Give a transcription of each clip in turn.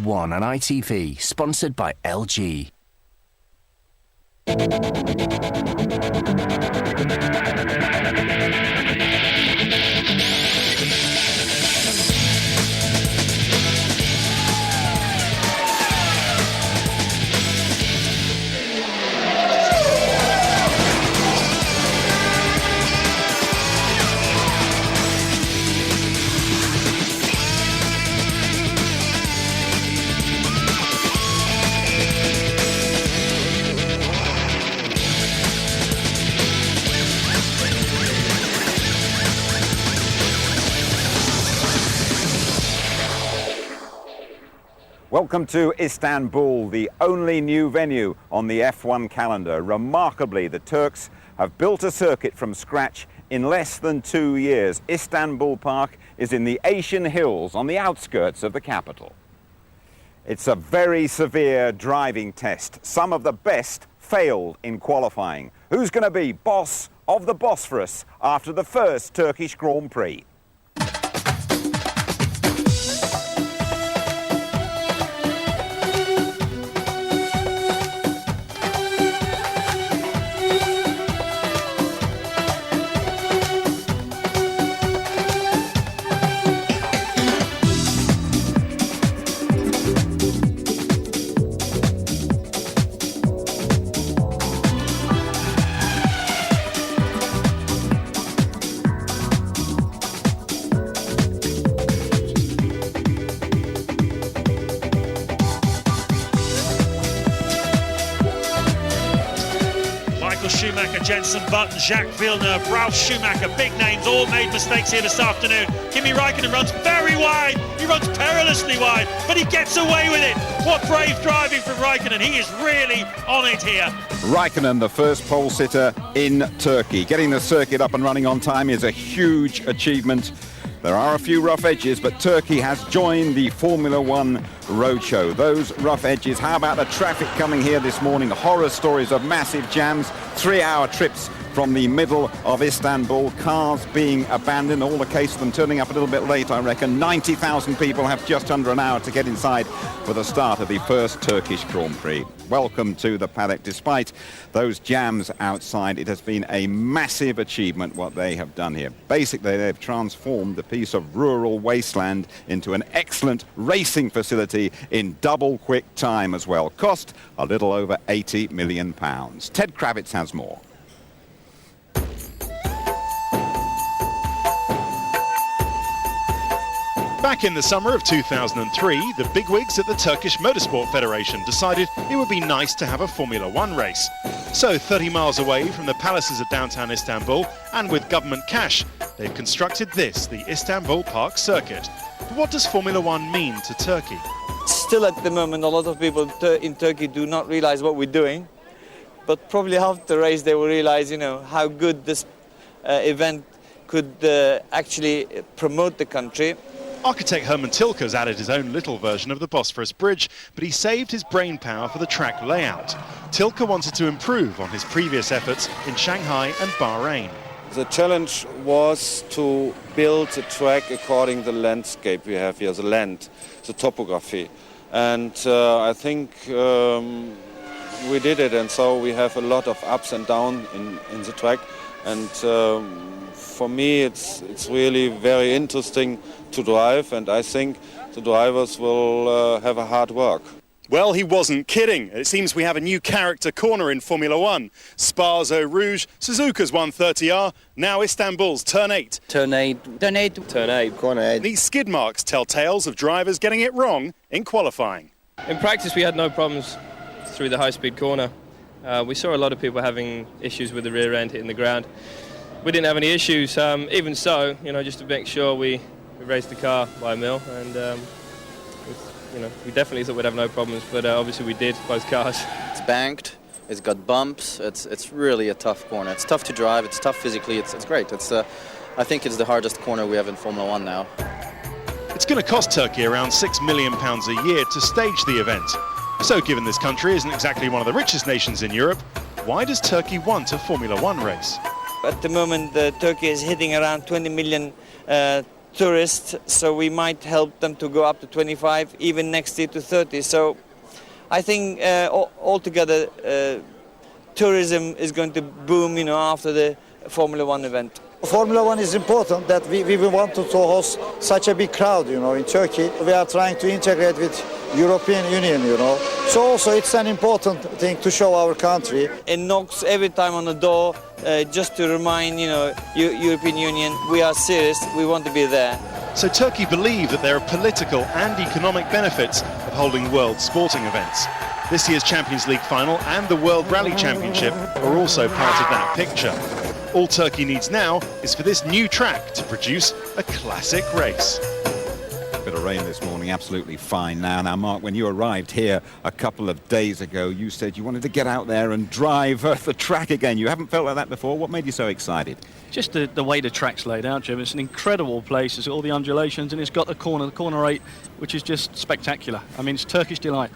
F1 on ITV, sponsored by LG. Welcome to Istanbul, the only new venue on the F1 calendar. Remarkably, the Turks have built a circuit from scratch in less than 2 years. Istanbul Park is in the Asian hills on the outskirts of the capital. It's a very severe driving test. Some of the best failed in qualifying. Who's going to be boss of the Bosphorus after the first Turkish Grand Prix? Schumacher, Jenson Button, Jacques Villeneuve, Ralf Schumacher, big names, all made mistakes here this afternoon. Kimi Raikkonen runs very wide, he runs perilously wide, but he gets away with it. What brave driving from Raikkonen, he is really on it here. Raikkonen, the first pole sitter in Turkey. Getting the circuit up and running on time is a huge achievement. There are a few rough edges, but Turkey has joined the Formula One roadshow. Those rough edges, how about the traffic coming here this morning? Horror stories of massive jams, 3-hour trips from the middle of Istanbul, cars being abandoned, all the case of them turning up a little bit late, I reckon. 90,000 people have just under an hour to get inside for the start of the first Turkish Grand Prix. Welcome to the paddock. Despite those jams outside, it has been a massive achievement what they have done here. Basically, they've transformed a piece of rural wasteland into an excellent racing facility in double quick time as well. Cost a little over £80 million. Ted Kravitz has more. Back in the summer of 2003, the bigwigs at the Turkish Motorsport Federation decided it would be nice to have a Formula One race. So 30 miles away from the palaces of downtown Istanbul, and with government cash, they've constructed this, the Istanbul Park Circuit. But what does Formula One mean to Turkey? Still at the moment, a lot of people in Turkey do not realize what we're doing, but probably after the race they will realize, how good this event could actually promote the country. Architect Herman Tilke has added his own little version of the Bosphorus Bridge, but he saved his brainpower for the track layout. Tilke wanted to improve on his previous efforts in Shanghai and Bahrain. The challenge was to build the track according to the landscape we have here, the land, the topography. And I think we did it, and so we have a lot of ups and downs in the track. And for me, it's really very interesting to drive, and I think the drivers will have a hard work. Well, he wasn't kidding. It seems we have a new character corner in Formula One. Spa's Eau Rouge, Suzuka's 130R, now Istanbul's Turn 8. Turn 8. Turn 8. Turn 8. Corner 8. These skid marks tell tales of drivers getting it wrong in qualifying. In practice, we had no problems through the high-speed corner. We saw a lot of people having issues with the rear end hitting the ground. We didn't have any issues. Even so, just to make sure we raced the car by a mil, and we definitely thought we'd have no problems, but obviously we did, both cars. It's banked, it's got bumps, it's really a tough corner. It's tough to drive, it's tough physically, it's great. I think it's the hardest corner we have in Formula One now. It's going to cost Turkey around £6 million a year to stage the event. So given this country isn't exactly one of the richest nations in Europe, why does Turkey want a Formula One race? At the moment, Turkey is hitting around 20 million tourists, so we might help them to go up to 25, even next year to 30. So I think altogether tourism is going to boom, after the Formula One event. Formula One is important that we wanted to host such a big crowd, in Turkey. We are trying to integrate with European Union, So also it's an important thing to show our country. It knocks every time on the door just to remind, European Union, we are serious, we want to be there. So Turkey believe that there are political and economic benefits of holding world sporting events. This year's Champions League final and the World Rally Championship are also part of that picture. All Turkey needs now is for this new track to produce a classic race. Bit of rain this morning, absolutely fine now. Now, Mark, when you arrived here a couple of days ago, you said you wanted to get out there and drive the track again. You haven't felt like that before. What made you so excited? Just the way the track's laid out, Jim. It's an incredible place. It's got all the undulations, and it's got the corner 8, which is just spectacular. I mean, it's Turkish delight.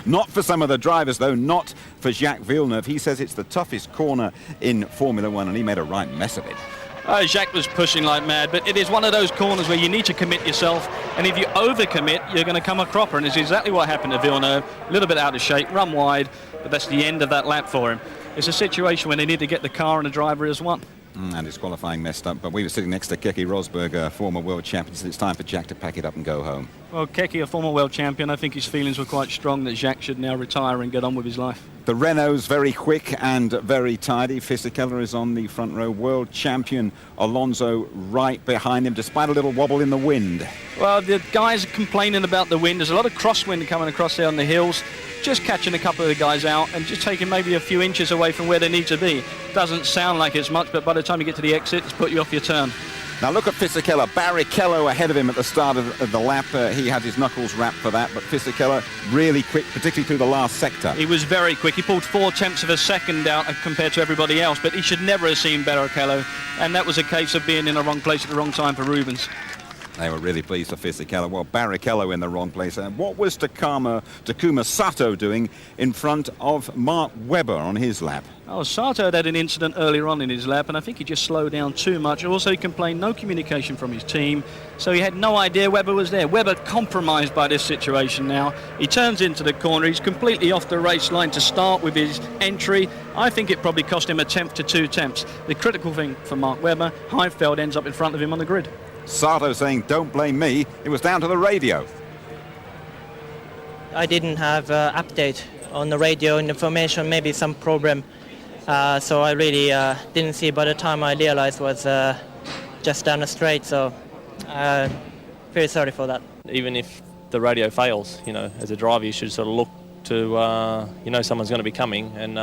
Not for some of the drivers, though, not for Jacques Villeneuve. He says it's the toughest corner in Formula One, and he made a right mess of it. Jacques was pushing like mad, but it is one of those corners where you need to commit yourself, and if you overcommit, you're going to come a cropper, and it's exactly what happened to Villeneuve. A little bit out of shape, run wide, but that's the end of that lap for him. It's a situation where they need to get the car and the driver as one. And his qualifying messed up, but we were sitting next to Keke Rosberg, former world champion, so it's time for Jack to pack it up and go home. Well, Keke, a former world champion, I think his feelings were quite strong that Jacques should now retire and get on with his life. The Renault's very quick and very tidy. Fisichella is on the front row. World champion Alonso right behind him, despite a little wobble in the wind. Well, the guys are complaining about the wind. There's a lot of crosswind coming across there on the hills. Just catching a couple of the guys out and just taking maybe a few inches away from where they need to be. Doesn't sound like it's much, but by the time you get to the exit, it's put you off your turn. Now look at Fisichella. Barrichello ahead of him at the start of the lap. He had his knuckles wrapped for that, but Fisichella really quick, particularly through the last sector. He was very quick. He pulled 0.4 of a second out compared to everybody else, but he should never have seen Barrichello, and that was a case of being in the wrong place at the wrong time for Rubens. They were really pleased for Fisichella. Well, Barrichello in the wrong place. What was Takuma Sato doing in front of Mark Webber on his lap? Oh, Sato had an incident earlier on in his lap, and I think he just slowed down too much. Also, he complained no communication from his team, so he had no idea Webber was there. Webber compromised by this situation now. He turns into the corner. He's completely off the race line to start with his entry. I think it probably cost him 1 to 2 attempts. The critical thing for Mark Webber, Heifeld ends up in front of him on the grid. Sato saying, "Don't blame me. It was down to the radio." I didn't have update on the radio information, maybe some problem. So I really didn't see. By the time I realized was just down the straight, so very sorry for that. Even if the radio fails, as a driver you should sort of look to, someone's going to be coming, and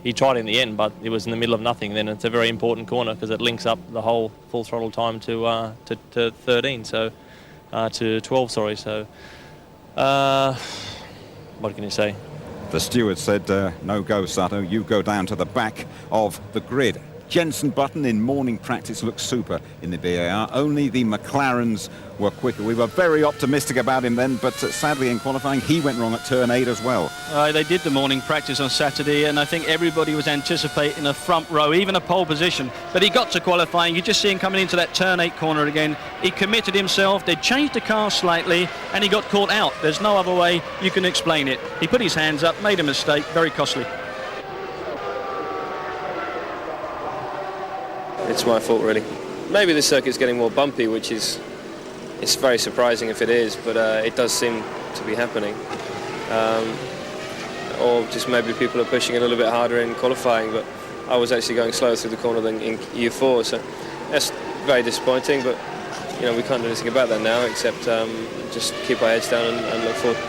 he tried in the end, but it was in the middle of nothing. Then it's a very important corner because it links up the whole full throttle time to 13, so to 12, sorry. So what can you say? The steward said, "No go, Sato. You go down to the back of the grid." Jenson Button in morning practice looks super in the VAR. Only the McLarens were quicker. We were very optimistic about him then, but sadly in qualifying he went wrong at turn 8 as well. They did the morning practice on Saturday, and I think everybody was anticipating a front row, even a pole position. But he got to qualifying. You just see him coming into that turn 8 corner again. He committed himself. They changed the car slightly, and he got caught out. There's no other way you can explain it. He put his hands up, made a mistake, very costly. It's my fault, really. Maybe the circuit's getting more bumpy, which is it's very surprising if it is, but it does seem to be happening. Or just maybe people are pushing a little bit harder in qualifying, but I was actually going slower through the corner than in U4, so that's very disappointing, but we can't do anything about that now except just keep our heads down and look forward.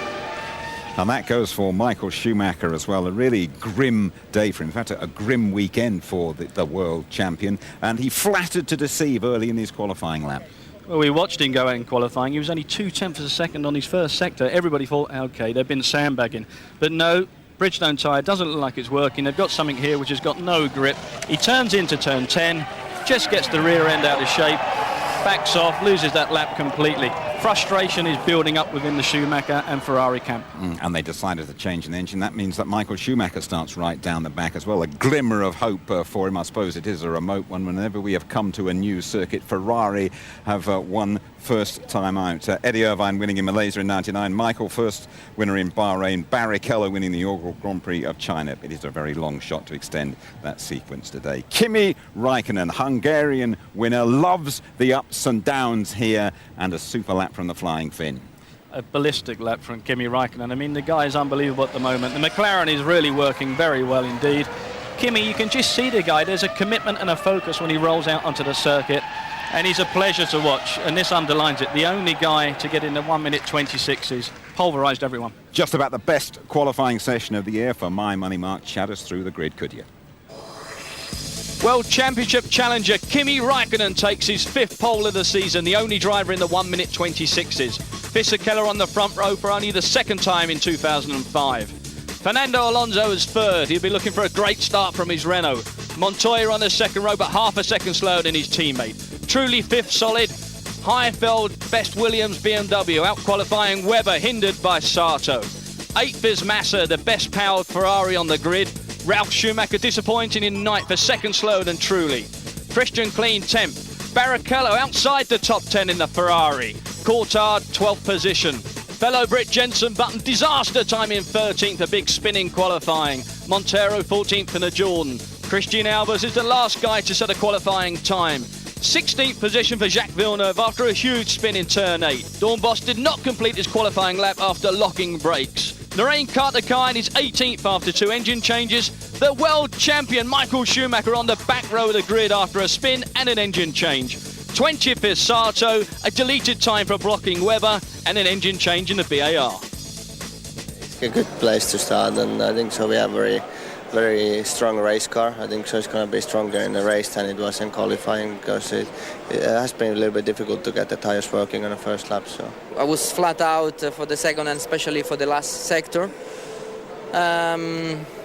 And that goes for Michael Schumacher as well. A really grim day for him. In fact, a grim weekend for the world champion. And he flattered to deceive early in his qualifying lap. Well, we watched him go out in qualifying. He was only 0.2 of a second on his first sector. Everybody thought, OK, they've been sandbagging. But no, Bridgestone tyre doesn't look like it's working. They've got something here which has got no grip. He turns into turn 10, just gets the rear end out of shape, backs off, loses that lap completely. frustration is building up within the Schumacher and Ferrari camp. And they decided to change an engine. That means that Michael Schumacher starts right down the back as well. A glimmer of hope for him. I suppose it is a remote one. Whenever we have come to a new circuit, Ferrari have won first time out. Eddie Irvine winning in Malaysia in '99. Michael first winner in Bahrain. Barrichello winning the inaugural Grand Prix of China. It is a very long shot to extend that sequence today. Kimi Raikkonen, Hungarian winner, loves the ups and downs here, and a super lap from the Flying Finn. A ballistic lap from Kimi Raikkonen. I mean, the guy is unbelievable at the moment. The McLaren is really working very well indeed. Kimi, you can just see the guy. There's a commitment and a focus when he rolls out onto the circuit, and he's a pleasure to watch, and this underlines it. The only guy to get in the 1:26s, pulverised everyone. Just about the best qualifying session of the year for my money. Mark, chat us through the grid, could you? World Championship challenger Kimi Raikkonen takes his 5th pole of the season, the only driver in the 1:26s. Fisichella on the front row for only the 2nd time in 2005. Fernando Alonso is 3rd. He'll be looking for a great start from his Renault. Montoya on the 2nd row, but half a second slower than his teammate. Trulli 5th solid. Heifeld, best Williams BMW, out-qualifying Webber, hindered by Sato. 8th is Massa, the best powered Ferrari on the grid. Ralf Schumacher disappointing in 9th, a second slower than Trulli. Christian Klein 10th. Barrichello outside the top 10 in the Ferrari. Coulthard 12th position. Fellow Brit Jenson Button, disaster time in 13th, a big spin in qualifying. Montero 14th in a Jordan. Christian Albers is the last guy to set a qualifying time. 16th position for Jacques Villeneuve after a huge spin in turn 8. Dornbos did not complete his qualifying lap after locking brakes. Narain Karthikeyan is 18th after 2 engine changes. The world champion Michael Schumacher on the back row of the grid after a spin and an engine change. 20th is Sato, a deleted time for blocking Webber and an engine change in the BAR. It's a good place to start, and I think so we have very strong race car. I think so it's going to be stronger in the race than it was in qualifying, because it has been a little bit difficult to get the tires working on the first lap. So I was flat out for the second and especially for the last sector.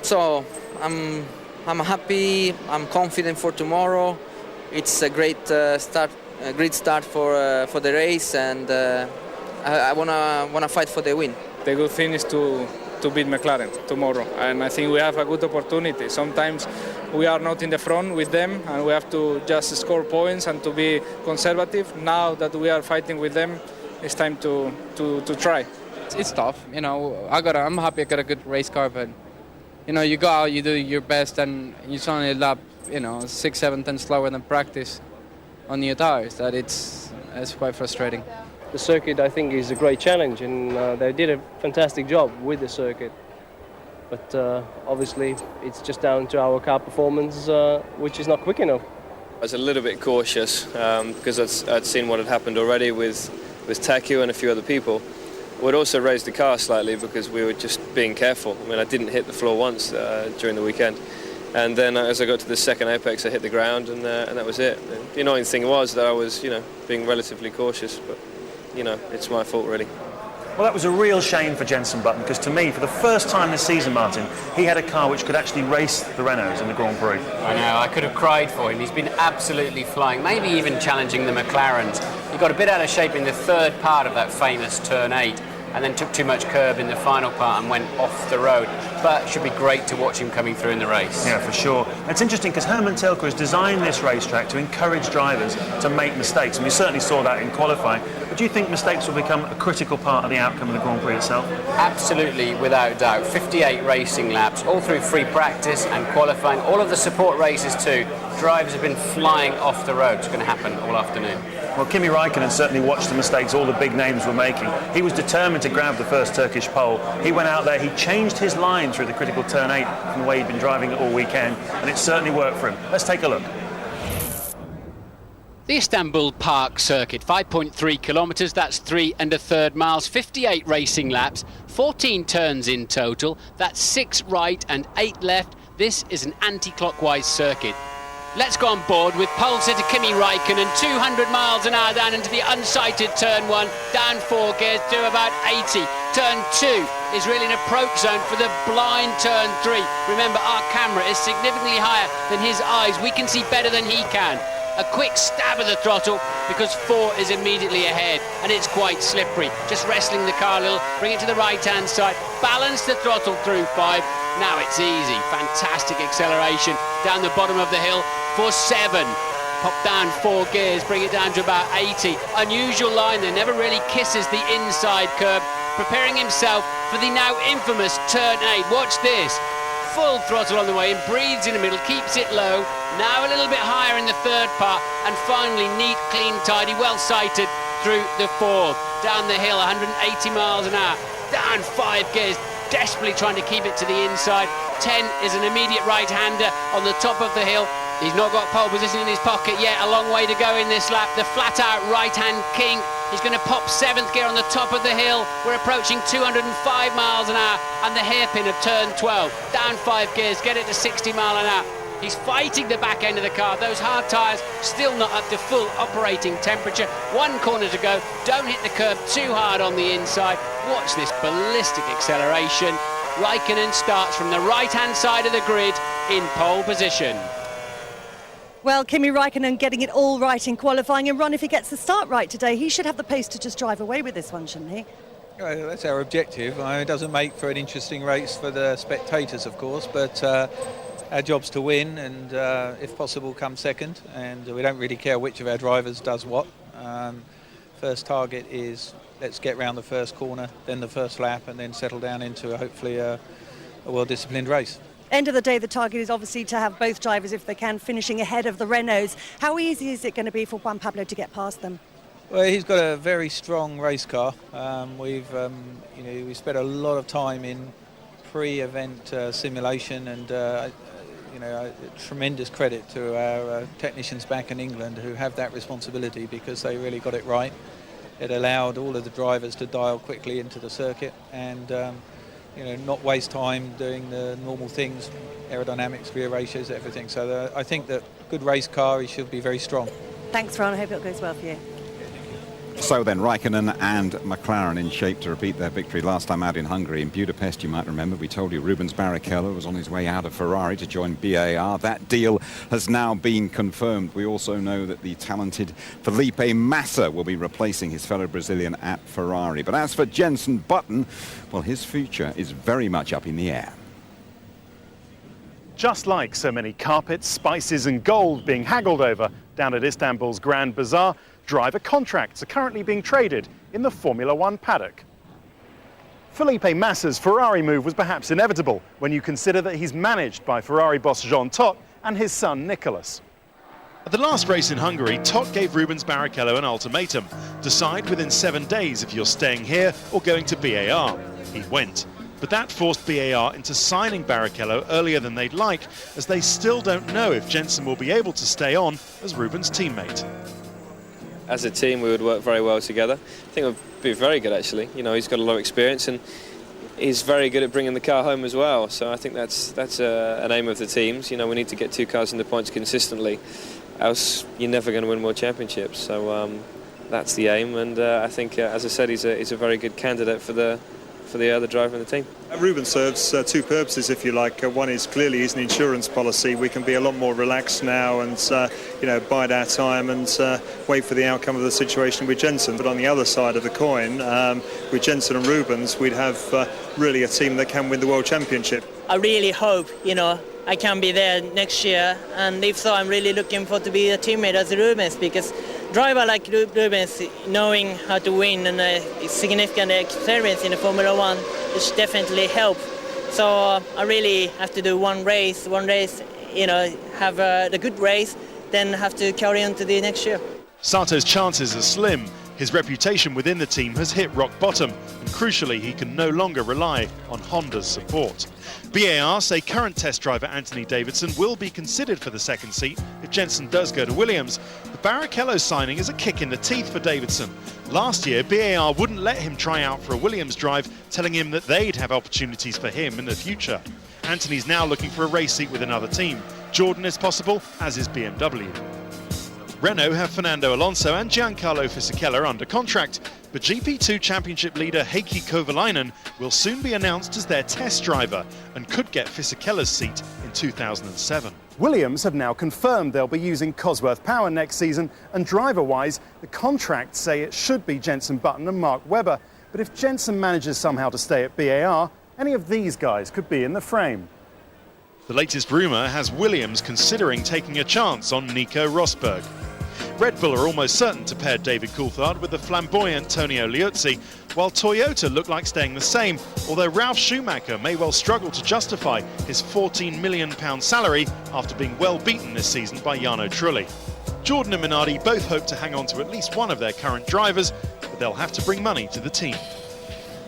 So I'm happy. I'm confident for tomorrow. It's a great start for the race, and I wanna fight for the win. The good thing is to beat McLaren tomorrow, and I think we have a good opportunity. Sometimes we are not in the front with them, and we have to just score points and to be conservative. Now that we are fighting with them, it's time to try. It's tough, you know. I'm happy I got a good race car, but you know, you go out, you do your best, and you only a lap, you know, 6, 7 tenths slower than practice on your tires. It's quite frustrating. The circuit, I think, is a great challenge, and they did a fantastic job with the circuit. But obviously, it's just down to our car performance, which is not quick enough. I was a little bit cautious because I'd seen what had happened already with Taku and a few other people. We'd also raised the car slightly because we were just being careful. I mean, I didn't hit the floor once during the weekend. And then as I got to the second apex, I hit the ground, and that was it. And the annoying thing was that I was, being relatively cautious, but, it's my fault, really. Well, that was a real shame for Jenson Button, because to me, for the first time this season, Martin, he had a car which could actually race the Renaults in the Grand Prix. I know, I could have cried for him. He's been absolutely flying, maybe even challenging the McLarens. He got a bit out of shape in the third part of that famous turn 8, and then took too much curb in the final part and went off the road. But it should be great to watch him coming through in the race. Yeah, for sure. It's interesting because Herman Tilke has designed this racetrack to encourage drivers to make mistakes, and we certainly saw that in qualifying. But do you think mistakes will become a critical part of the outcome of the Grand Prix itself? Absolutely, without doubt. 58 racing laps, all through free practice and qualifying, all of the support races too. Drivers have been flying off the road. It's going to happen all afternoon. Well, Kimi Raikkonen certainly watched the mistakes all the big names were making. He was determined to grab the first Turkish pole. He went out there, he changed his line through the critical turn 8 from the way he'd been driving it all weekend, and it certainly worked for him. Let's take a look. The Istanbul Park Circuit, 5.3 kilometres, that's 3 1/3 miles, 58 racing laps, 14 turns in total, that's 6 right and 8 left. This is an anti-clockwise circuit. Let's go on board with pole sitter Kimi Raikkonen, 200 miles an hour down into the unsighted turn 1, down 4 gears to about 80. Turn 2 is really an approach zone for the blind turn 3. Remember, our camera is significantly higher than his eyes. We can see better than he can. A quick stab at the throttle because 4 is immediately ahead, and it's quite slippery. Just wrestling the car a little, bring it to the right-hand side, balance the throttle through 5. Now it's easy. Fantastic acceleration down the bottom of the hill for 7. Pop down 4 gears, bring it down to about 80. Unusual line there, never really kisses the inside curb. Preparing himself for the now infamous turn 8. Watch this. Full throttle on the way and breathes in the middle, keeps it low. Now a little bit higher in the third part, and finally neat, clean, tidy, well sighted through the 4th. Down the hill, 180 miles an hour. Down 5 gears, desperately trying to keep it to the inside. 10 is an immediate right-hander on the top of the hill. He's not got pole position in his pocket yet. A long way to go in this lap. The flat-out right-hand king. He's going to pop 7th gear on the top of the hill. We're approaching 205 miles an hour and the hairpin of turn 12. Down 5 gears, get it to 60 miles an hour. He's fighting the back end of the car. Those hard tyres still not up to full operating temperature. 1 corner to go. Don't hit the curb too hard on the inside. Watch this ballistic acceleration. Raikkonen starts from the right-hand side of the grid in pole position. Well, Kimi Raikkonen getting it all right in qualifying, and Ron, if he gets the start right today, he should have the pace to just drive away with this one, shouldn't he? Well, that's our objective. It doesn't make for an interesting race for the spectators, of course, but our job's to win and, if possible, come second. And we don't really care which of our drivers does what. First target is let's get round the first corner, then the first lap, and then settle down into hopefully a well-disciplined race. End of the day, the target is obviously to have both drivers, if they can, finishing ahead of the Renaults. How easy is it going to be for Juan Pablo to get past them? Well, he's got a very strong race car. We've spent a lot of time in pre-event simulation, and tremendous credit to our technicians back in England who have that responsibility, because they really got it right. It allowed all of the drivers to dial quickly into the circuit and not waste time doing the normal things, aerodynamics, rear ratios, everything. So I think that good race car, he should be very strong. Thanks, Ron. I hope it goes well for you. So then, Raikkonen and McLaren in shape to repeat their victory last time out in Hungary. In Budapest, you might remember, we told you Rubens Barrichello was on his way out of Ferrari to join BAR. That deal has now been confirmed. We also know that the talented Felipe Massa will be replacing his fellow Brazilian at Ferrari. But as for Jenson Button, well, his future is very much up in the air. Just like so many carpets, spices and gold being haggled over down at Istanbul's Grand Bazaar, driver contracts are currently being traded in the Formula One paddock. Felipe Massa's Ferrari move was perhaps inevitable when you consider that he's managed by Ferrari boss Jean Todt and his son Nicolas. At the last race in Hungary, Todt gave Rubens Barrichello an ultimatum. Decide within 7 days if you're staying here or going to BAR. He went. But that forced BAR into signing Barrichello earlier than they'd like, as they still don't know if Jenson will be able to stay on as Rubens' teammate. As a team, we would work very well together. I think it would be very good, actually. You know, he's got a lot of experience and he's very good at bringing the car home as well. So I think that's an aim of the teams. You know, we need to get 2 cars in the points consistently, else you're never going to win more championships. So that's the aim, and I think, as I said, he's a very good candidate for the other driver in the team. Rubens serves 2 purposes, if you like. One is clearly he's an insurance policy. We can be a lot more relaxed now and bide our time and wait for the outcome of the situation with Jenson. But on the other side of the coin, with Jenson and Rubens, we'd have really a team that can win the World Championship. I really hope, I can be there next year, and if so, I'm really looking forward to be a teammate as Rubens, because driver like Rubens, knowing how to win and significant experience in the Formula One, which definitely help. So I really have to do one race, have a good race, then have to carry on to the next year. Sato's chances are slim. His reputation within the team has hit rock bottom, and crucially, he can no longer rely on Honda's support. BAR say current test driver Anthony Davidson will be considered for the second seat if Jenson does go to Williams. The Barrichello signing is a kick in the teeth for Davidson. Last year, BAR wouldn't let him try out for a Williams drive, telling him that they'd have opportunities for him in the future. Anthony's now looking for a race seat with another team. Jordan is possible, as is BMW. Renault have Fernando Alonso and Giancarlo Fisichella under contract. But GP2 Championship leader Heikki Kovalainen will soon be announced as their test driver and could get Fisichella's seat in 2007. Williams have now confirmed they'll be using Cosworth Power next season, and driver-wise, the contracts say it should be Jenson Button and Mark Webber. But if Jenson manages somehow to stay at BAR, any of these guys could be in the frame. The latest rumour has Williams considering taking a chance on Nico Rosberg. Red Bull are almost certain to pair David Coulthard with the flamboyant Tonio Liuzzi, while Toyota look like staying the same, although Ralf Schumacher may well struggle to justify his £14 million salary after being well beaten this season by Jarno Trulli. Jordan and Minardi both hope to hang on to at least one of their current drivers, but they'll have to bring money to the team.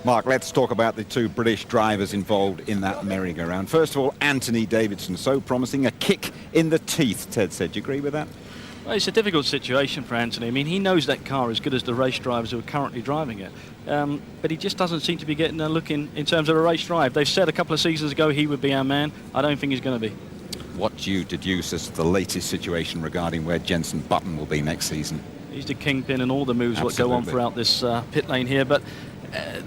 Mark, let's talk about the two British drivers involved in that merry-go-round. First of all, Anthony Davidson, so promising, a kick in the teeth, Ted said. Do you agree with that? Well, it's a difficult situation for Anthony. I mean, he knows that car as good as the race drivers who are currently driving it. But he just doesn't seem to be getting a look in terms of a race drive. They've said a couple of seasons ago he would be our man. I don't think he's going to be. What do you deduce as the latest situation regarding where Jenson Button will be next season? He's the kingpin and all the moves Absolutely. that go on throughout this pit lane here. But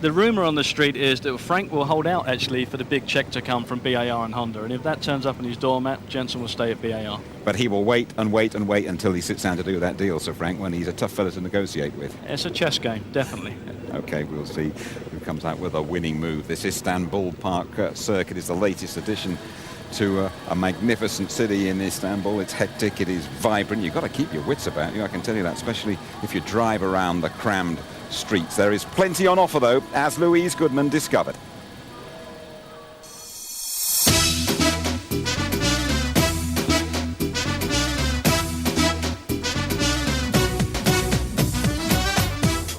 the rumour on the street is that Frank will hold out, actually, for the big check to come from BAR and Honda. And if that turns up on his doormat, Jenson will stay at BAR. But he will wait and wait and wait until he sits down to do that deal, Sir Frank, when he's a tough fella to negotiate with. It's a chess game, definitely. OK, we'll see who comes out with a winning move. This Istanbul Park circuit is the latest addition to a magnificent city in Istanbul. It's hectic, it is vibrant. You've got to keep your wits about you, I can tell you that, especially if you drive around the crammed streets. There is plenty on offer, though, as Louise Goodman discovered.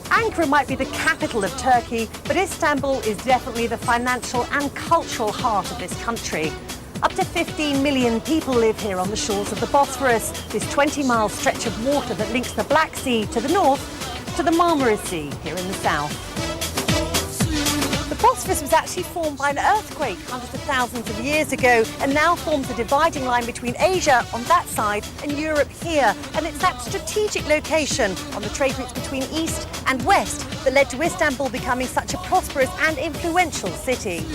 Ankara might be the capital of Turkey, but Istanbul is definitely the financial and cultural heart of this country. Up to 15 million people live here on the shores of the Bosphorus, this 20-mile stretch of water that links the Black Sea to the north to the Marmara Sea here in the south. The Bosphorus was actually formed by an earthquake hundreds of thousands of years ago and now forms a dividing line between Asia on that side and Europe here. And it's that strategic location on the trade routes between east and west that led to Istanbul becoming such a prosperous and influential city.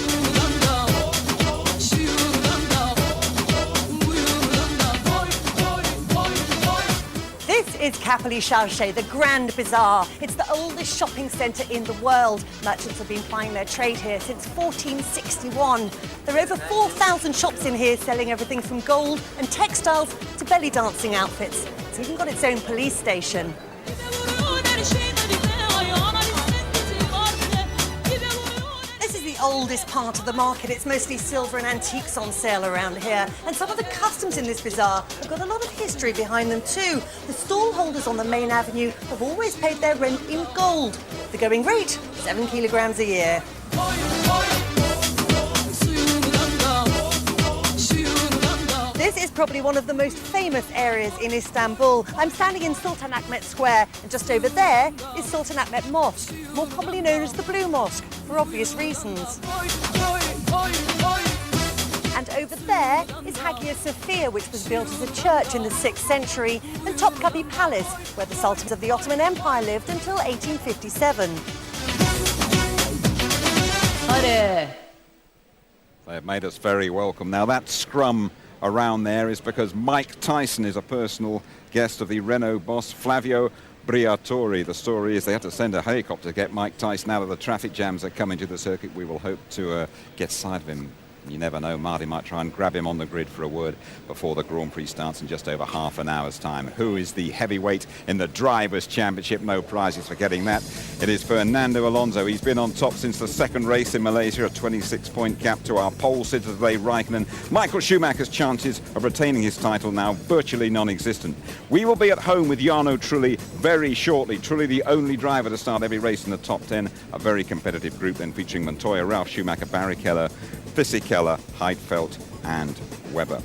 This is Kapılı Çarşı, the Grand Bazaar. It's the oldest shopping centre in the world. Merchants have been plying their trade here since 1461. There are over 4,000 shops in here selling everything from gold and textiles to belly dancing outfits. It's even got its own police station. Oldest part of the market. It's mostly silver and antiques on sale around here, and some of the customs in this bazaar have got a lot of history behind them too. The stall holders on the main avenue have always paid their rent in gold. The going rate, 7 kilograms a year. This is probably one of the most famous areas in Istanbul. I'm standing in Sultanahmet Square, and just over there is Sultanahmet Mosque, more commonly known as the Blue Mosque, for obvious reasons. And over there is Hagia Sophia, which was built as a church in the 6th century, and Topkapi Palace, where the sultans of the Ottoman Empire lived until 1857. They have made us very welcome. Now that scrum around there is because Mike Tyson is a personal guest of the Renault boss Flavio Briatore. The story is they had to send a helicopter to get Mike Tyson out of the traffic jams that come into the circuit. We will hope to get sight of him. You never know, Marty might try and grab him on the grid for a word before the Grand Prix starts in just over half an hour's time. Who is the heavyweight in the Drivers' Championship? No prizes for getting that. It is Fernando Alonso. He's been on top since the second race in Malaysia, a 26-point gap to our pole sitter today, Raikkonen. Michael Schumacher's chances of retaining his title now virtually non-existent. We will be at home with Jarno Trulli very shortly. Trulli, the only driver to start every race in the top 10. A very competitive group then featuring Montoya, Ralf Schumacher, Barrichello, Fisichella, Heidfeld and Webber.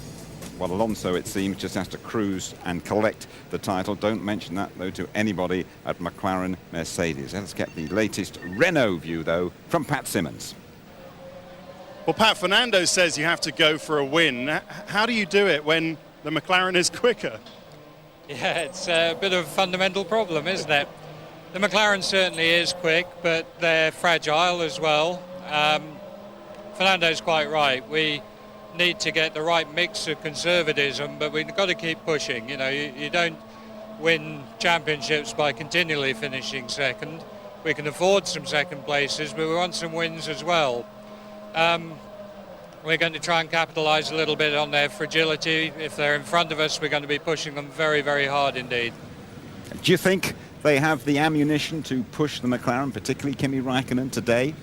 Well, Alonso, it seems, just has to cruise and collect the title. Don't mention that, though, to anybody at McLaren Mercedes. Let's get the latest Renault view, though, from Pat Simmons. Well, Pat, Fernando says you have to go for a win. How do you do it when the McLaren is quicker? Yeah, it's a bit of a fundamental problem, isn't it? The McLaren certainly is quick, but they're fragile as well. Fernando's quite right. We need to get the right mix of conservatism, but we've got to keep pushing. You know, you don't win championships by continually finishing second. We can afford some second places, but we want some wins as well. We're going to try and capitalise a little bit on their fragility. If they're in front of us, we're going to be pushing them very, very hard indeed. Do you think they have the ammunition to push the McLaren, particularly Kimi Raikkonen, today?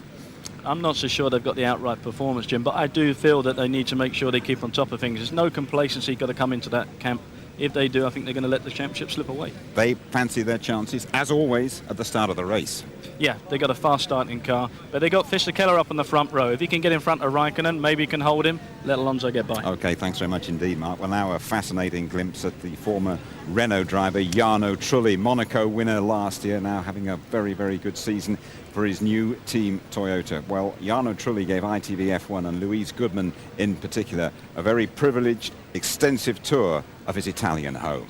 I'm not so sure they've got the outright performance, Jim, but I do feel that they need to make sure they keep on top of things. There's no complacency got to come into that camp. If they do, I think they're going to let the championship slip away. They fancy their chances, as always, at the start of the race. Yeah, they got a fast starting car, but they got Fisichella up on the front row. If he can get in front of Raikkonen, maybe he can hold him, let Alonso get by. OK, thanks very much indeed, Mark. Well, now a fascinating glimpse at the former Renault driver, Jarno Trulli, Monaco winner last year, now having a very, very good season for his new team, Toyota. Well, Jarno Trulli gave ITV F1 and Louise Goodman in particular a very privileged, extensive tour of his Italian home.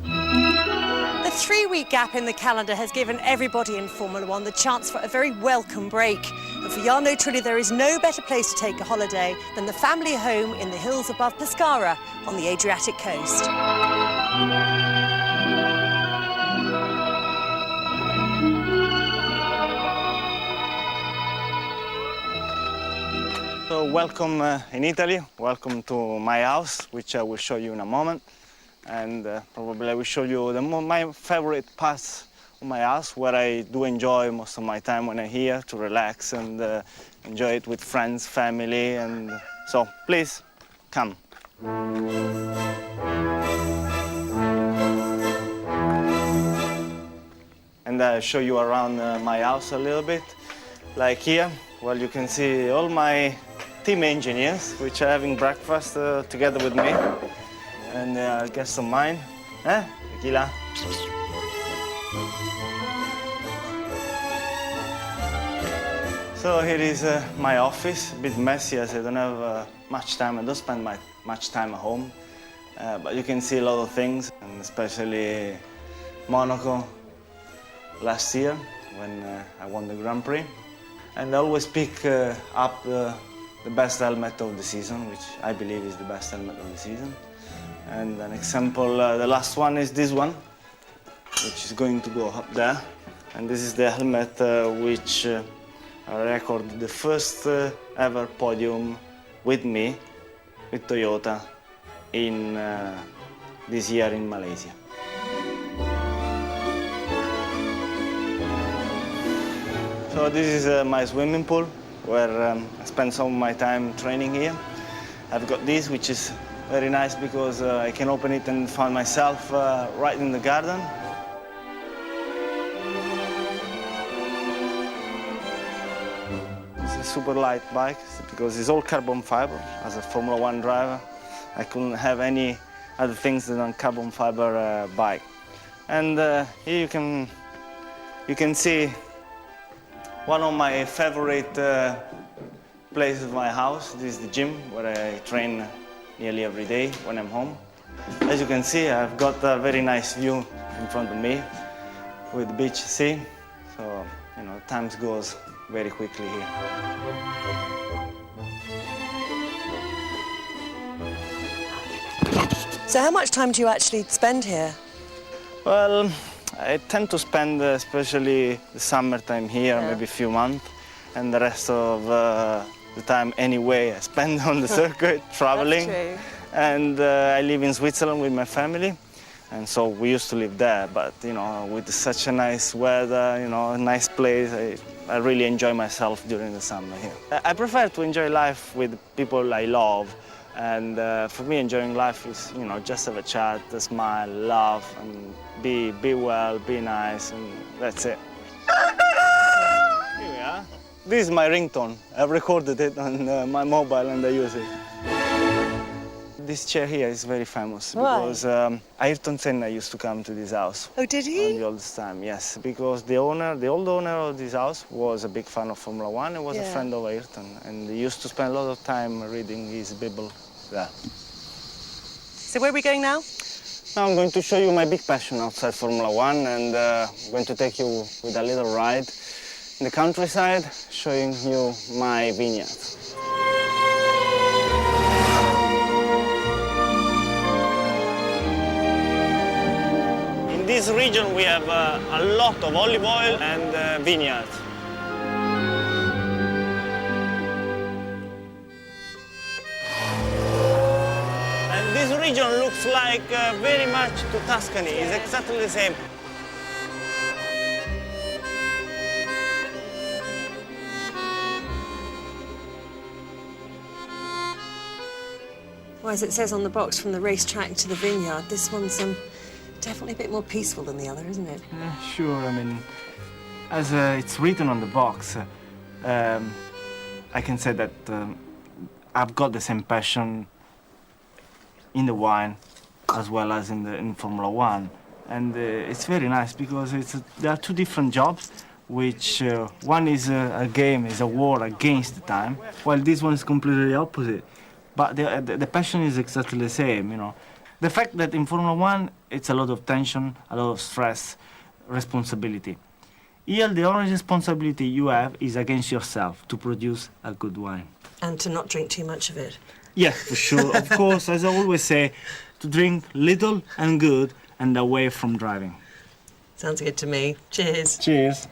The 3-week gap in the calendar has given everybody in Formula One the chance for a very welcome break. And for Jarno Trulli, there is no better place to take a holiday than the family home in the hills above Pescara on the Adriatic coast. So welcome in Italy, welcome to my house, which I will show you in a moment. And probably I will show you my favorite parts of my house, where I do enjoy most of my time when I'm here to relax and enjoy it with friends, family, and so please come. And I'll show you around my house a little bit. Like here, well, you can see all my team engineers, which are having breakfast together with me. And I'll get some mine. Tequila. So here is my office, a bit messy as I don't have much time. I don't spend much time at home. But you can see a lot of things, and especially Monaco last year when I won the Grand Prix. And I always pick up the best helmet of the season, which I believe is the best helmet of the season. And an example, the last one is this one, which is going to go up there. And this is the helmet which I recorded the first ever podium with me, with Toyota, in this year in Malaysia. So this is my swimming pool, where I spend some of my time training here. I've got this, which is very nice because I can open it and find myself right in the garden. It's a super light bike because it's all carbon fiber. As a Formula One driver, I couldn't have any other things than a carbon fiber bike. And here you can see one of my favorite places of my house. This is the gym where I train nearly every day when I'm home. As you can see, I've got a very nice view in front of me with the beach sea. So, you know, time goes very quickly here. So how much time do you actually spend here? Well, I tend to spend especially the summertime here, maybe a few months, and the rest of the time anyway I spend on the circuit, traveling. That's true. And I live in Switzerland with my family, and so we used to live there, but you know, with such a nice weather, you know, a nice place, I really enjoy myself during the summer here. I prefer to enjoy life with people I love, and for me enjoying life is, you know, just have a chat, a smile, laugh, and be well, be nice, and that's it. Here we are. This is my ringtone. I've recorded it on my mobile and I use it. This chair here is very famous because Ayrton Senna used to come to this house. Oh, did he? On the old time, yes. Because the old owner of this house was a big fan of Formula One and was a friend of Ayrton. And he used to spend a lot of time reading his Bible there. So where are we going now? Now I'm going to show you my big passion outside Formula One, and I'm going to take you with a little ride in the countryside, showing you my vineyard. In this region we have a lot of olive oil and vineyard. And this region looks like very much to Tuscany. It's exactly the same. Well, as it says on the box, from the racetrack to the vineyard, this one's definitely a bit more peaceful than the other, isn't it? Yeah, sure. I mean, as it's written on the box, I can say that I've got the same passion in the wine as well as in Formula One, and it's very nice because there are two different jobs. Which one is a game, is a war against the time, while this one is completely opposite. But the passion is exactly the same, you know. The fact that in Formula One, it's a lot of tension, a lot of stress, responsibility. Here, the only responsibility you have is against yourself to produce a good wine. And to not drink too much of it. Yeah, for sure. Of course, as I always say, to drink little and good and away from driving. Sounds good to me. Cheers. Cheers.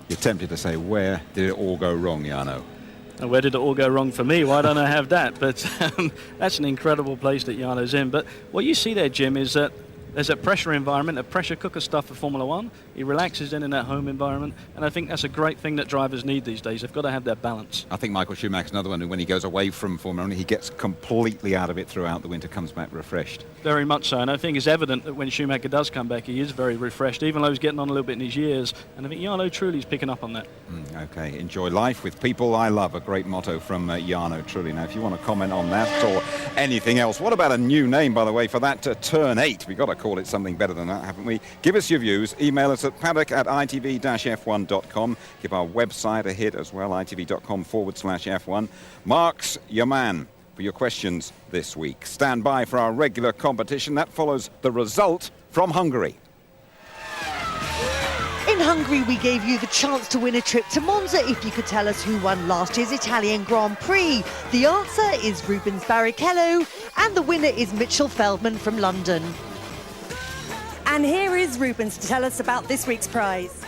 You're tempted to say, where did it all go wrong, Jarno? And where did it all go wrong for me? Why don't I have that? But that's an incredible place that Jarno's in. But what you see there, Jim, is that there's a pressure environment, a pressure cooker stuff for Formula One. He relaxes in that home environment, and I think that's a great thing that drivers need these days. They've got to have that balance. I think Michael Schumacher's another one who, when he goes away from Formula One, he gets completely out of it throughout the winter, comes back refreshed. Very much so, and I think it's evident that when Schumacher does come back, he is very refreshed, even though he's getting on a little bit in his years, and I think Jarno Trulli's picking up on that. Okay, enjoy life with people I love, a great motto from Jarno Trulli. Now, if you want to comment on that or anything else, what about a new name, by the way, for that Turn 8? We've got to call it something better than that, haven't we? Give us your views. Email us at paddock@itv-f1.com. Give our website a hit as well, itv.com/F1. Mark's your man for your questions this week. Stand by for our regular competition. That follows the result from Hungary. In Hungary, we gave you the chance to win a trip to Monza if you could tell us who won last year's Italian Grand Prix. The answer is Rubens Barrichello, and the winner is Mitchell Feldman from London. And here is Rubens to tell us about this week's prize.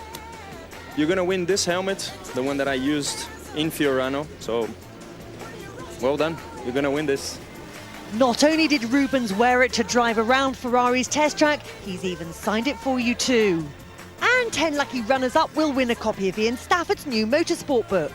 You're going to win this helmet, the one that I used in Fiorano, so well done. You're going to win this. Not only did Rubens wear it to drive around Ferrari's test track, he's even signed it for you too. And 10 lucky runners-up will win a copy of Ian Stafford's new motorsport book.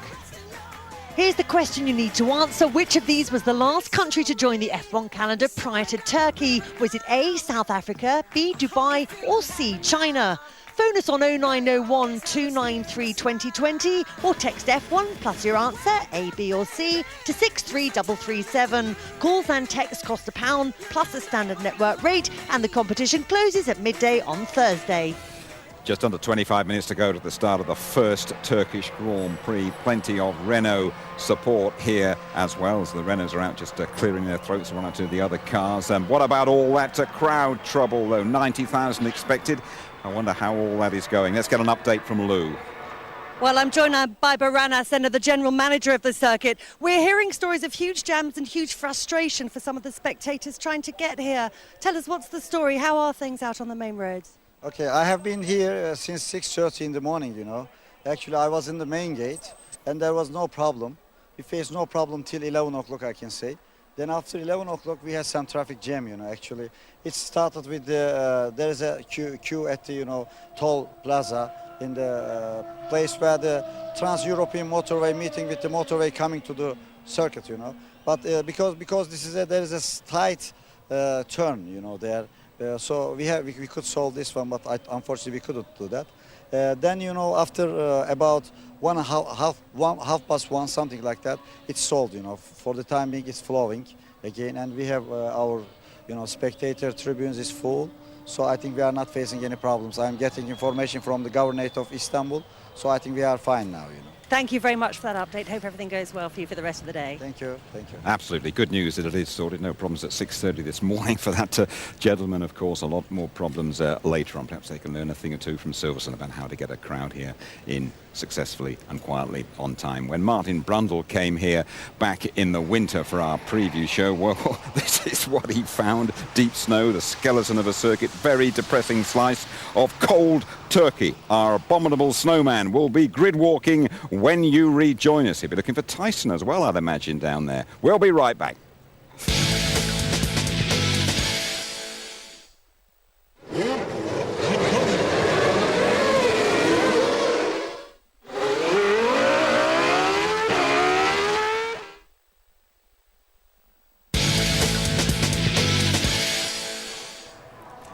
Here's the question you need to answer. Which of these was the last country to join the F1 calendar prior to Turkey? Was it A, South Africa, B, Dubai, or C, China? Phone us on 0901 293 2020 or text F1 plus your answer, A, B or C, to 63337. Calls and texts cost £1 plus a standard network rate, and the competition closes at midday on Thursday. Just under 25 minutes to go to the start of the first Turkish Grand Prix. Plenty of Renault support here as well, as the Renaults are out just clearing their throats one or two of the other cars. And what about all that crowd trouble, though? 90,000 expected. I wonder how all that is going. Let's get an update from Lou. Well, I'm joined now by Barana Senna, the general manager of the circuit. We're hearing stories of huge jams and huge frustration for some of the spectators trying to get here. Tell us, what's the story? How are things out on the main roads? Okay, I have been here since 6:30 in the morning, you know. Actually, I was in the main gate and there was no problem. We faced no problem till 11 o'clock, I can say. Then after 11 o'clock, we had some traffic jam, you know, actually. It started with there is a queue at the, you know, toll plaza in the place where the Trans-European motorway meeting with the motorway coming to the circuit, you know. But because this is there is a tight turn, you know, there. So we could solve this one, but unfortunately we couldn't do that. Then, you know, after about half past one, something like that, it's solved, you know. For the time being, it's flowing again, and we have our, you know, spectator tribunes is full. So I think we are not facing any problems. I'm getting information from the governorate of Istanbul, so I think we are fine now, you know. Thank you very much for that update. Hope everything goes well for you for the rest of the day. Thank you. Thank you. Absolutely. Good news that it is sorted. No problems at 6:30 this morning for that gentleman. Of course, a lot more problems later on. Perhaps they can learn a thing or two from Silverstone about how to get a crowd here in successfully and quietly on time. When Martin Brundle came here back in the winter for our preview show, well, this is what he found. Deep snow, the skeleton of a circuit, very depressing slice of cold turkey. Our abominable snowman will be grid walking when you rejoin us. He'll be looking for Tyson as well, I'd imagine, down there. We'll be right back.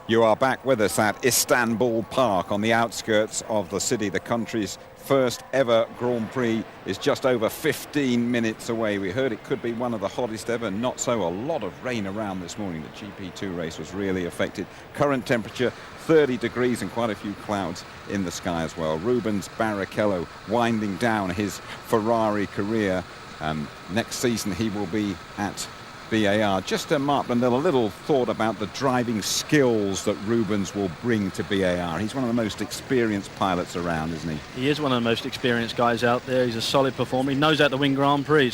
You are back with us at Istanbul Park on the outskirts of the city. The country's first ever Grand Prix is just over 15 minutes away. We heard it could be one of the hottest ever. Not so. A lot of rain around this morning. The GP2 race was really affected. Current temperature 30 degrees and quite a few clouds in the sky as well. Rubens Barrichello winding down his Ferrari career. Next season he will be at BAR. Just Mark Blundell, a little thought about the driving skills that Rubens will bring to BAR. He's one of the most experienced pilots around, isn't he? He is one of the most experienced guys out there. He's a solid performer. He knows how to win Grand Prix.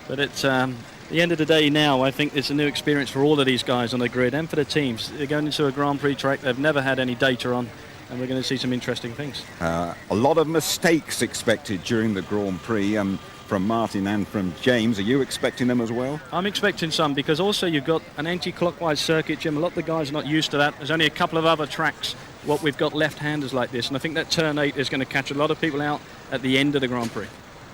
But it's the end of the day now, I think it's a new experience for all of these guys on the grid and for the teams. They're going into a Grand Prix track they've never had any data on, and we're going to see some interesting things. A lot of mistakes expected during the Grand Prix. From Martin and from James. Are you expecting them as well? I'm expecting some, because also you've got an anti-clockwise circuit, Jim. A lot of the guys are not used to that. There's only a couple of other tracks what we've got left-handers like this, and I think that turn 8 is going to catch a lot of people out at the end of the Grand Prix.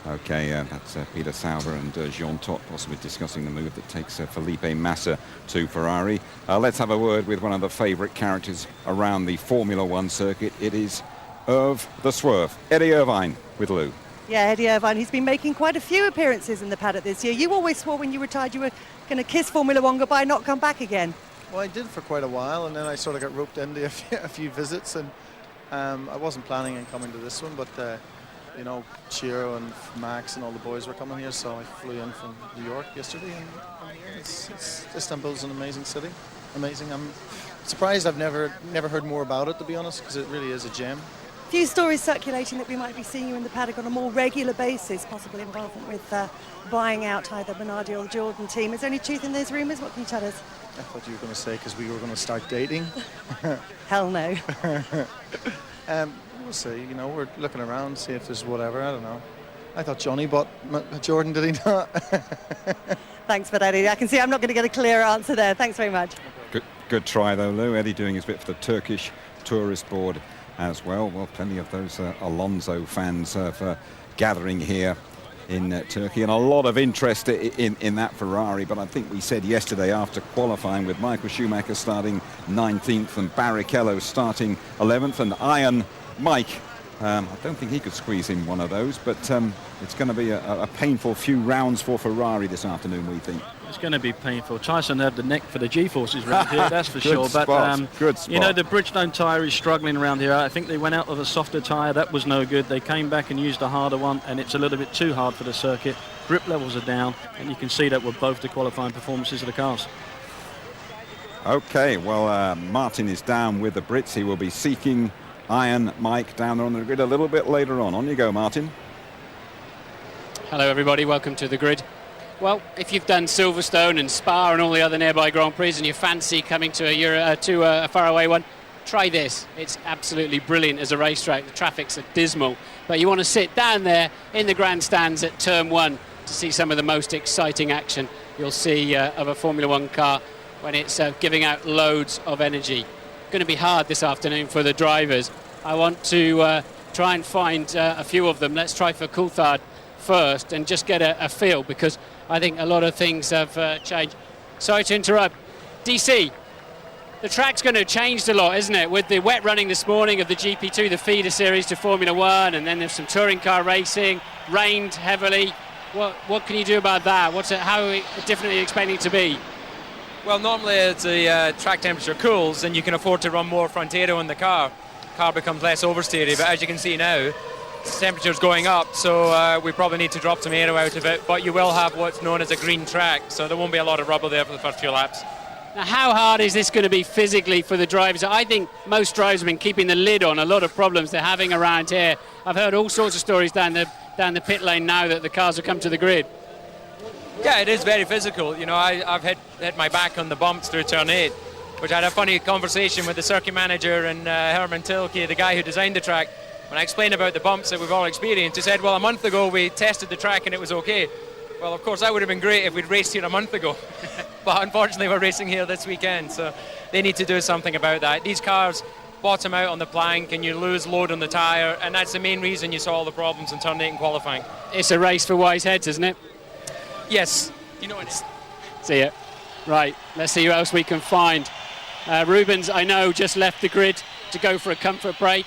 Okay, that's Peter Sauber and Jean Todt possibly discussing the move that takes Felipe Massa to Ferrari. Let's have a word with one of the favourite characters around the Formula One circuit. It is Irv the Swerve, Eddie Irvine with Lou. Yeah, Eddie Irvine, he's been making quite a few appearances in the paddock this year. You always swore when you retired you were going to kiss Formula One goodbye and not come back again. Well, I did for quite a while, and then I sort of got roped into a few visits, and I wasn't planning on coming to this one, but you know, Chiro and Max and all the boys were coming here, so I flew in from New York yesterday, and Istanbul's an amazing city. Amazing. I'm surprised I've never heard more about it, to be honest, because it really is a gem. A few stories circulating that we might be seeing you in the paddock on a more regular basis, possible involvement with buying out either Minardi or the Jordan team. Is there any truth in those rumours? What can you tell us? I thought you were going to say because we were going to start dating. Hell no. We'll see. You know, we're looking around, see if there's whatever. I don't know. I thought Johnny bought Jordan, did he not? Thanks for that, Eddie. I can see I'm not going to get a clear answer there. Thanks very much. Good try, though, Lou. Eddie doing his bit for the Turkish Tourist Board as well. Well, plenty of those Alonso fans gathering here in Turkey, and a lot of interest in that Ferrari. But I think we said yesterday after qualifying, with Michael Schumacher starting 19th and Barrichello starting 11th and Iron Mike, I don't think he could squeeze in one of those, but it's going to be a painful few rounds for Ferrari this afternoon, we think. It's going to be painful. Tyson had the neck for the G-forces around here, that's for sure. Spot. But good spot. You know, the Bridgestone tyre is struggling around here. I think they went out with a softer tyre. That was no good. They came back and used a harder one, and it's a little bit too hard for the circuit. Grip levels are down, and you can see that with both the qualifying performances of the cars. Okay, well, Martin is down with the Brits. He will be seeking Iron Mike down there on the grid a little bit later on. On you go, Martin. Hello, everybody. Welcome to the grid. Well, if you've done Silverstone and Spa and all the other nearby Grand Prix and you fancy coming to a faraway one, try this. It's absolutely brilliant as a racetrack. The traffic's dismal, but you want to sit down there in the grandstands at Turn 1 to see some of the most exciting action you'll see of a Formula One car when it's giving out loads of energy. Going to be hard this afternoon for the drivers. I want to try and find a few of them. Let's try for Coulthard first and just get a feel, because I think a lot of things have changed. Sorry to interrupt. DC, the track's going to have changed a lot, isn't it? With the wet running this morning of the GP2, the feeder series to Formula One, and then there's some touring car racing, rained heavily. What can you do about that? How different are you expecting it to be? Well, normally as the track temperature cools, then you can afford to run more front aero in the car. Car becomes less oversteery, but as you can see now, temperature's going up, so we probably need to drop some air out of it, but you will have what's known as a green track, so there won't be a lot of rubber there for the first few laps. Now, how hard is this going to be physically for the drivers? I think most drivers have been keeping the lid on a lot of problems they're having around here. I've heard all sorts of stories down the pit lane now that the cars have come to the grid. Yeah, it is very physical. You know, I've hit my back on the bumps through turn 8, which I had a funny conversation with the circuit manager and Herman Tilke, the guy who designed the track. When I explained about the bumps that we've all experienced, he said, well, a month ago we tested the track and it was okay. Well, of course, that would have been great if we'd raced here a month ago. But unfortunately, we're racing here this weekend, so they need to do something about that. These cars bottom out on the plank and you lose load on the tyre, and that's the main reason you saw all the problems in turn 8 in qualifying. It's a race for wise heads, isn't it? Yes. You know it. See it. Right, let's see who else we can find. Rubens, I know, just left the grid to go for a comfort break,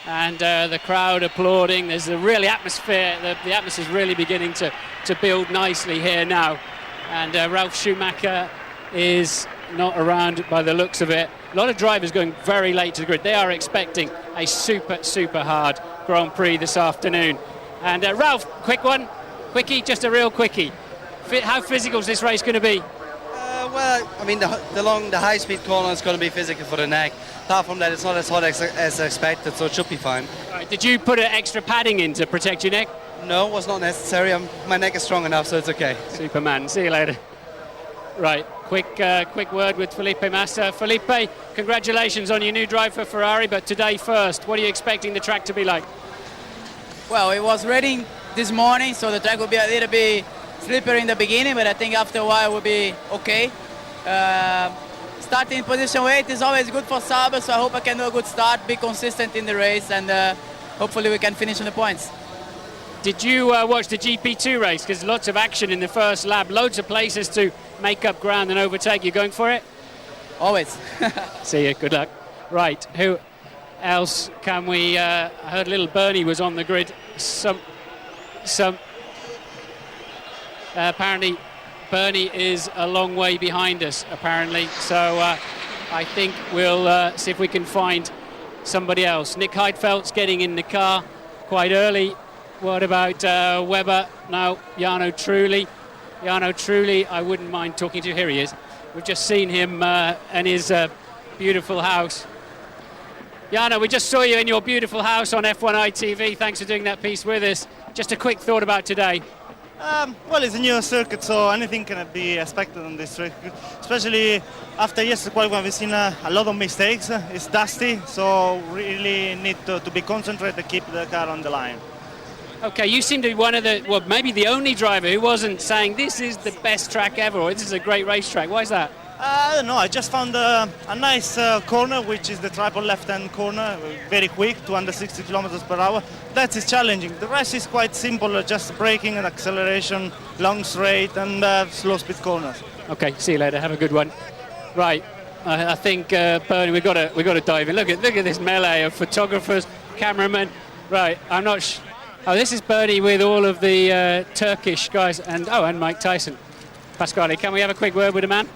and the crowd applauding. There's a really atmosphere. The atmosphere is really beginning to build nicely here now. And Ralf Schumacher is not around by the looks of it. A lot of drivers going very late to the grid. They are expecting a super hard Grand Prix this afternoon. And Ralf, quick one, quickie, just a real quickie. How physical is this race going to be? Well, I mean, the high-speed corner is going to be physical for the neck. Apart from that, it's not as hot as expected, so it should be fine. Right, did you put extra padding in to protect your neck? No, it was not necessary. My neck is strong enough, so it's okay. Superman. See you later. Right, quick word with Felipe Massa. Felipe, congratulations on your new drive for Ferrari, but today first, what are you expecting the track to be like? Well, it was raining this morning, so the track will be a little bit slippery in the beginning, but I think after a while it will be okay. Starting in position 8 is always good for Sauber, so I hope I can do a good start, be consistent in the race, and hopefully we can finish on the points. Did you watch the GP2 race? Because lots of action in the first lap, loads of places to make up ground and overtake. You going for it? Always. See you, good luck. Right, who else can we... I heard little Bernie was on the grid. Apparently Bernie is a long way behind us, apparently. So I think we'll see if we can find somebody else. Nick Heidfeldt's getting in the car quite early. What about Webber? No, Jarno Trulli. Jarno Trulli, I wouldn't mind talking to. Here he is. We've just seen him in his beautiful house. Jarno, we just saw you in your beautiful house on F1 ITV. Thanks for doing that piece with us. Just a quick thought about today. Well, it's a new circuit, so anything can be expected on this circuit. Especially after yesterday's qualifying, we've seen a lot of mistakes. It's dusty, so really need to be concentrated to keep the car on the line. Okay, you seem to be one of the, well, maybe the only driver who wasn't saying this is the best track ever, or this is a great racetrack. Why is that? I don't know, I just found a nice corner, which is the triple left-hand corner, very quick, 260 kilometers per hour. That is challenging. The rest is quite simple, just braking and acceleration, long straight and slow speed corners. Okay, see you later. Have a good one. Right, I think Bernie, we got to dive in. Look at this melee of photographers, cameramen. Right, I'm not. Oh, this is Bernie with all of the Turkish guys, and Mike Tyson. Pasquale, can we have a quick word with the man?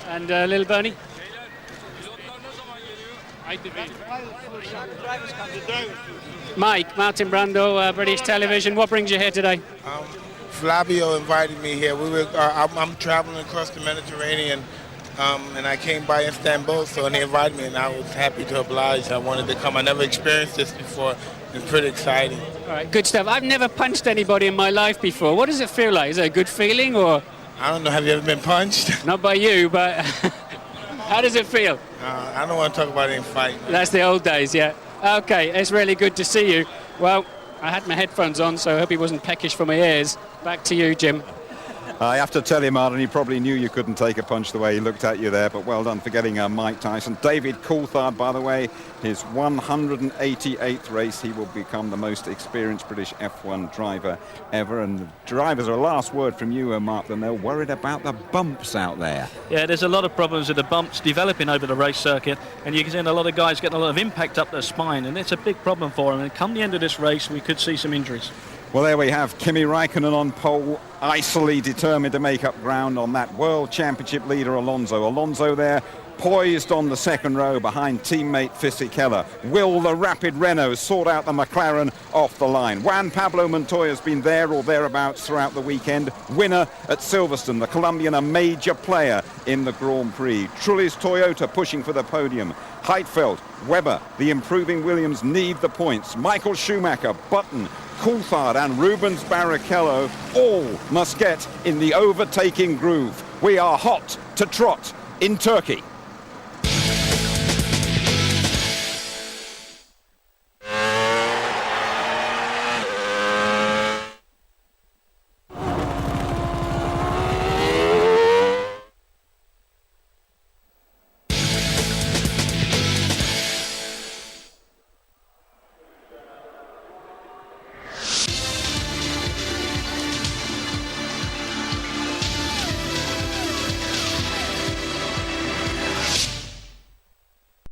And little Bernie? Mike, Martin Brando, British Television. What brings you here today? Flavio invited me here. I'm traveling across the Mediterranean, and I came by Istanbul, so they invited me, and I was happy to oblige. I wanted to come. I never experienced this before. It's pretty exciting. All right, good stuff. I've never punched anybody in my life before. What does it feel like? Is it a good feeling, or? I don't know. Have you ever been punched? Not by you, but how does it feel? I don't want to talk about any fight. That's the old days, yeah. Okay, it's really good to see you. Well, I had my headphones on, so I hope he wasn't peckish for my ears. Back to you, Jim. I have to tell you, Martin, he probably knew you couldn't take a punch the way he looked at you there, but well done for getting Mike Tyson. David Coulthard, by the way, his 188th race. He will become the most experienced British F1 driver ever. And the drivers, a last word from you, Mark, then they're worried about the bumps out there. Yeah, there's a lot of problems with the bumps developing over the race circuit, and you can see a lot of guys getting a lot of impact up their spine, and it's a big problem for them. And come the end of this race, we could see some injuries. Well, there we have Kimi Raikkonen on pole, icily determined to make up ground on that World Championship leader Alonso. Alonso there, poised on the second row behind teammate Fisichella. Will the rapid Renault sort out the McLaren off the line? Juan Pablo Montoya's been there or thereabouts throughout the weekend. Winner at Silverstone, the Colombian a major player in the Grand Prix. Trulli's Toyota pushing for the podium. Heidfeld, Webber, the improving Williams need the points. Michael Schumacher, Button, Coulthard and Rubens Barrichello all must get in the overtaking groove. We are hot to trot in Turkey.